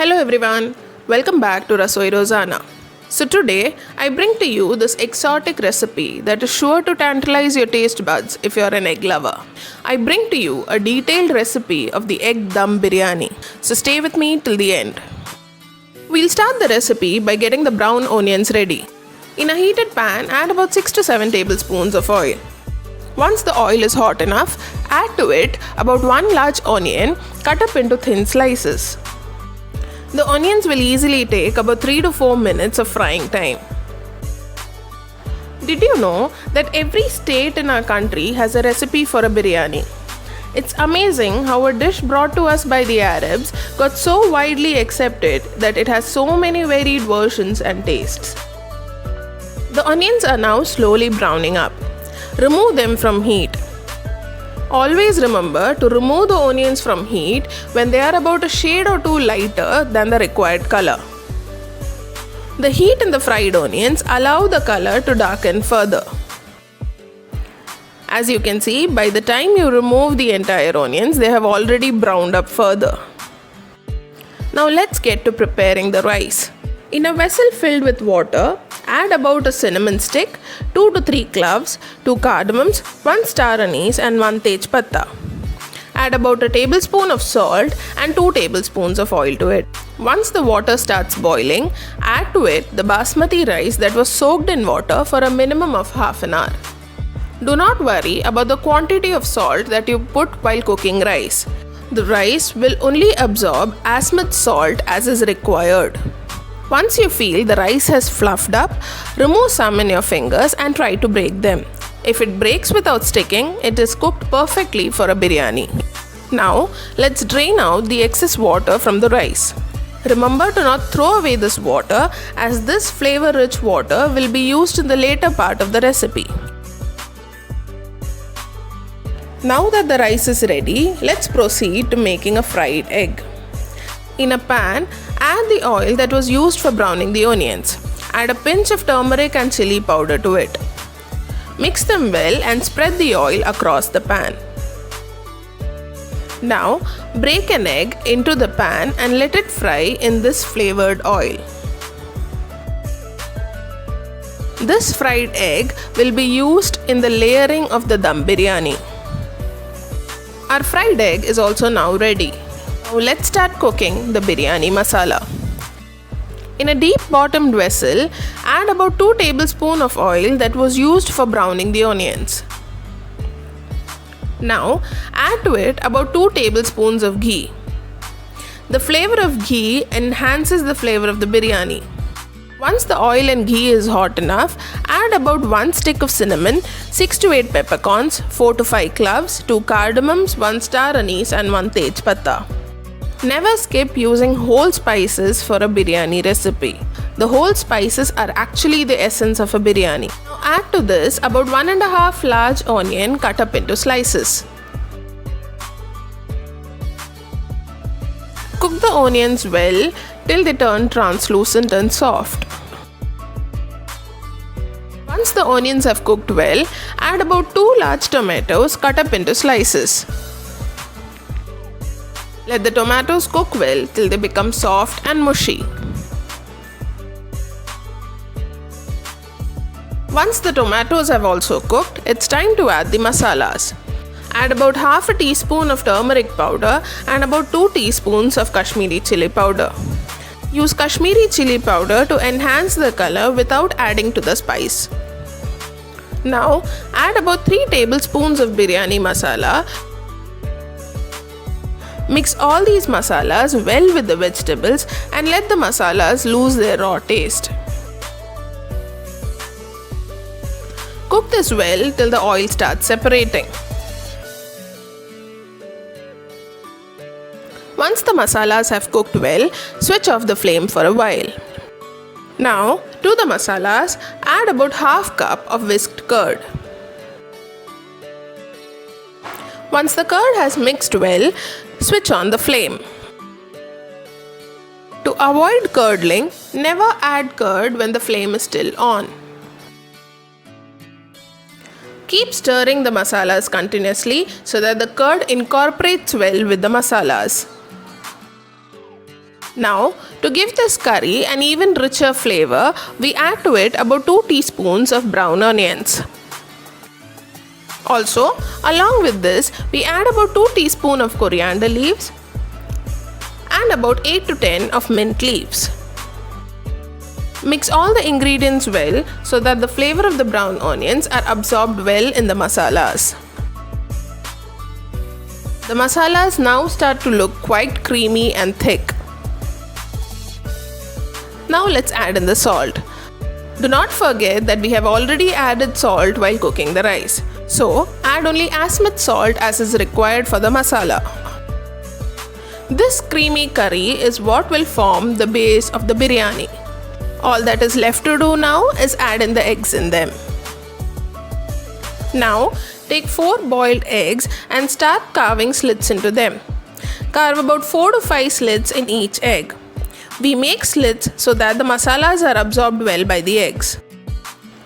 Hello everyone, welcome back to Rasoi Rozana. So today I bring to you this exotic recipe that is sure to tantalize your taste buds if you're an egg lover. I bring to you a detailed recipe of the egg dum biryani. So stay with me till the end. We'll start the recipe by getting the brown onions ready. In a heated pan, add about 6 to 7 tablespoons of oil. Once the oil is hot enough, add to it about 1 large onion cut up into thin slices. The onions will easily take about 3 to 4 minutes of frying time. Did you know that every state in our country has a recipe for a biryani? It's amazing how a dish brought to us by the Arabs got so widely accepted that it has so many varied versions and tastes. The onions are now slowly browning up. Remove them from heat. Always remember to remove the onions from heat when they are about a shade or two lighter than the required color. The heat in the fried onions allow the color to darken further. As you can see, by the time you remove the entire onions, they have already browned up further. Now let's get to preparing the rice. In a vessel filled with water, add about a cinnamon stick, 2 to 3 cloves, 2 cardamoms, 1 star anise and 1 tej patta. Add about a tablespoon of salt and 2 tablespoons of oil to it. Once the water starts boiling, add to it the basmati rice that was soaked in water for a minimum of half an hour. Do not worry about the quantity of salt that you put while cooking rice. The rice will only absorb as much salt as is required. Once you feel the rice has fluffed up, remove some in your fingers and try to break them. If it breaks without sticking, it is cooked perfectly for a biryani. Now, let's drain out the excess water from the rice. Remember to not throw away this water, as this flavor-rich water will be used in the later part of the recipe. Now that the rice is ready, let's proceed to making a fried egg. In a pan, add the oil that was used for browning the onions. Add a pinch of turmeric and chili powder to it. Mix them well and spread the oil across the pan. Now, break an egg into the pan and let it fry in this flavored oil. This fried egg will be used in the layering of the dum biryani. Our fried egg is also now ready. Now let's start cooking the biryani masala. In a deep bottomed vessel, add about 2 tablespoons of oil that was used for browning the onions. Now add to it about 2 tablespoons of ghee. The flavor of ghee enhances the flavor of the biryani. Once the oil and ghee is hot enough, add about 1 stick of cinnamon, 6 to 8 peppercorns, 4 to 5 cloves, 2 cardamoms, 1 star anise and 1 tej patta. Never skip using whole spices for a biryani recipe. The whole spices are actually the essence of a biryani. Now add to this about 1.5 large onion cut up into slices. Cook the onions well till they turn translucent and soft. Once the onions have cooked well, add about 2 large tomatoes cut up into slices. Let the tomatoes cook well till they become soft and mushy. Once the tomatoes have also cooked, it's time to add the masalas. Add about half a teaspoon of turmeric powder and about 2 teaspoons of Kashmiri chili powder. Use Kashmiri chili powder to enhance the color without adding to the spice. Now add about 3 tablespoons of biryani masala. Mix all these masalas well with the vegetables and let the masalas lose their raw taste. Cook this well till the oil starts separating. Once the masalas have cooked well, switch off the flame for a while. Now, to the masalas, add about half cup of whisked curd. Once the curd has mixed well, switch on the flame. To avoid curdling, never add curd when the flame is still on. Keep stirring the masalas continuously so that the curd incorporates well with the masalas. Now, to give this curry an even richer flavor, we add to it about 2 teaspoons of brown onions. Also, along with this, we add about 2 teaspoons of coriander leaves and about 8 to 10 of mint leaves. Mix all the ingredients well so that the flavor of the brown onions are absorbed well in the masalas. The masalas now start to look quite creamy and thick. Now let's add in the salt. Do not forget that we have already added salt while cooking the rice. So, add only as much salt as is required for the masala. This creamy curry is what will form the base of the biryani. All that is left to do now is add in the eggs in them. Now, take 4 boiled eggs and start carving slits into them. Carve about 4 to 5 slits in each egg. We make slits so that the masalas are absorbed well by the eggs.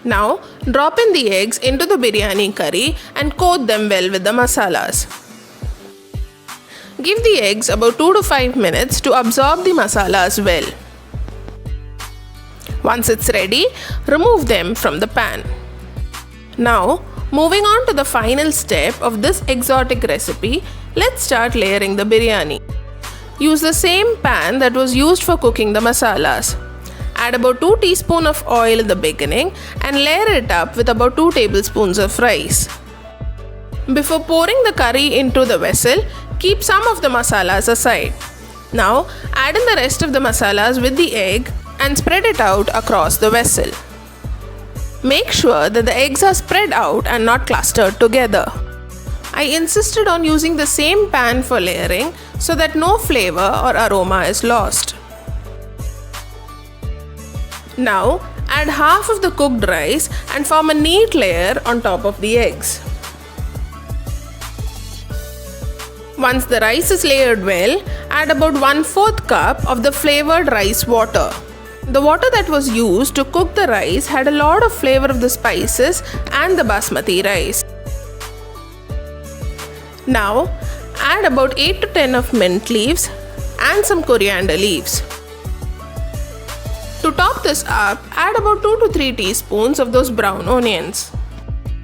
Now, drop in the eggs into the biryani curry and coat them well with the masalas. Give the eggs about 2 to 5 minutes to absorb the masalas well. Once it's ready, remove them from the pan. Now, moving on to the final step of this exotic recipe, let's start layering the biryani. Use the same pan that was used for cooking the masalas. Add about 2 teaspoons of oil in the beginning and layer it up with about 2 tablespoons of rice. Before pouring the curry into the vessel, keep some of the masalas aside. Now, add in the rest of the masalas with the egg and spread it out across the vessel. Make sure that the eggs are spread out and not clustered together. I insisted on using the same pan for layering so that no flavor or aroma is lost. Now, add half of the cooked rice and form a neat layer on top of the eggs. Once the rice is layered well, add about 1/4 cup of the flavored rice water. The water that was used to cook the rice had a lot of flavor of the spices and the basmati rice. Now, add about 8 to 10 of mint leaves and some coriander leaves. To top this up, add about 2 to 3 teaspoons of those brown onions.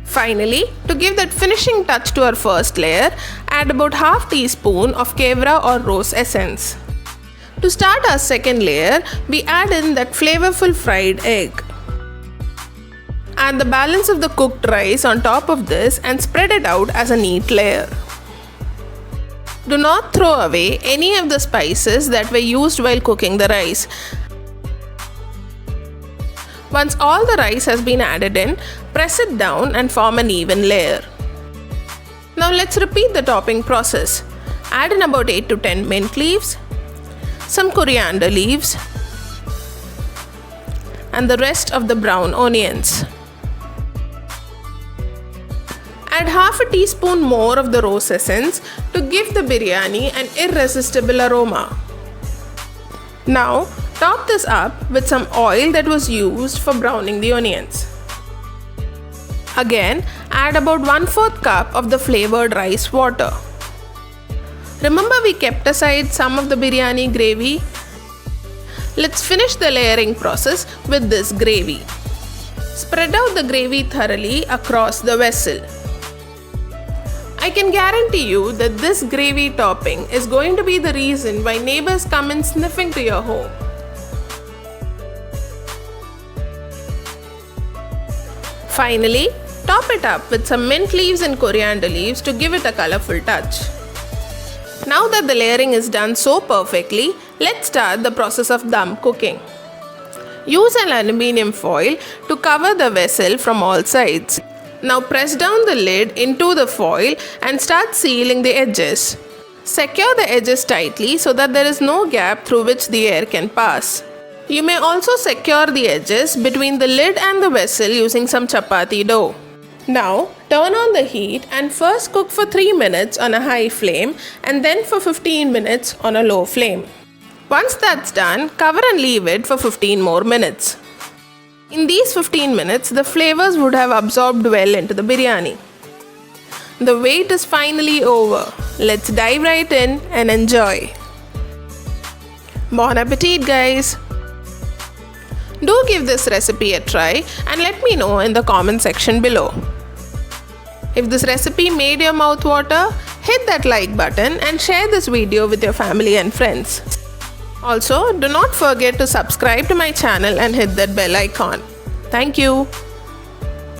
Finally, to give that finishing touch to our first layer, add about half teaspoon of kevra or rose essence. To start our second layer, we add in that flavorful fried egg. Add the balance of the cooked rice on top of this and spread it out as a neat layer. Do not throw away any of the spices that were used while cooking the rice. Once all the rice has been added in, press it down and form an even layer. Now let's repeat the topping process. Add in about 8 to 10 mint leaves, some coriander leaves, and the rest of the brown onions. Add half a teaspoon more of the rose essence to give the biryani an irresistible aroma. Now, top this up with some oil that was used for browning the onions. Again, add about 1/4 cup of the flavored rice water. Remember we kept aside some of the biryani gravy? Let's finish the layering process with this gravy. Spread out the gravy thoroughly across the vessel. I can guarantee you that this gravy topping is going to be the reason why neighbors come in sniffing to your home. Finally, top it up with some mint leaves and coriander leaves to give it a colorful touch. Now that the layering is done so perfectly, let's start the process of dum cooking. Use an aluminium foil to cover the vessel from all sides. Now press down the lid into the foil and start sealing the edges. Secure the edges tightly so that there is no gap through which the air can pass. You may also secure the edges between the lid and the vessel using some chapati dough. Now, turn on the heat and first cook for 3 minutes on a high flame and then for 15 minutes on a low flame. Once that's done, cover and leave it for 15 more minutes. In these 15 minutes, the flavors would have absorbed well into the biryani. The wait is finally over. Let's dive right in and enjoy. Bon appetit, guys! Do give this recipe a try and let me know in the comment section below. If this recipe made your mouth water, hit that like button and share this video with your family and friends. Also, do not forget to subscribe to my channel and hit that bell icon. Thank you.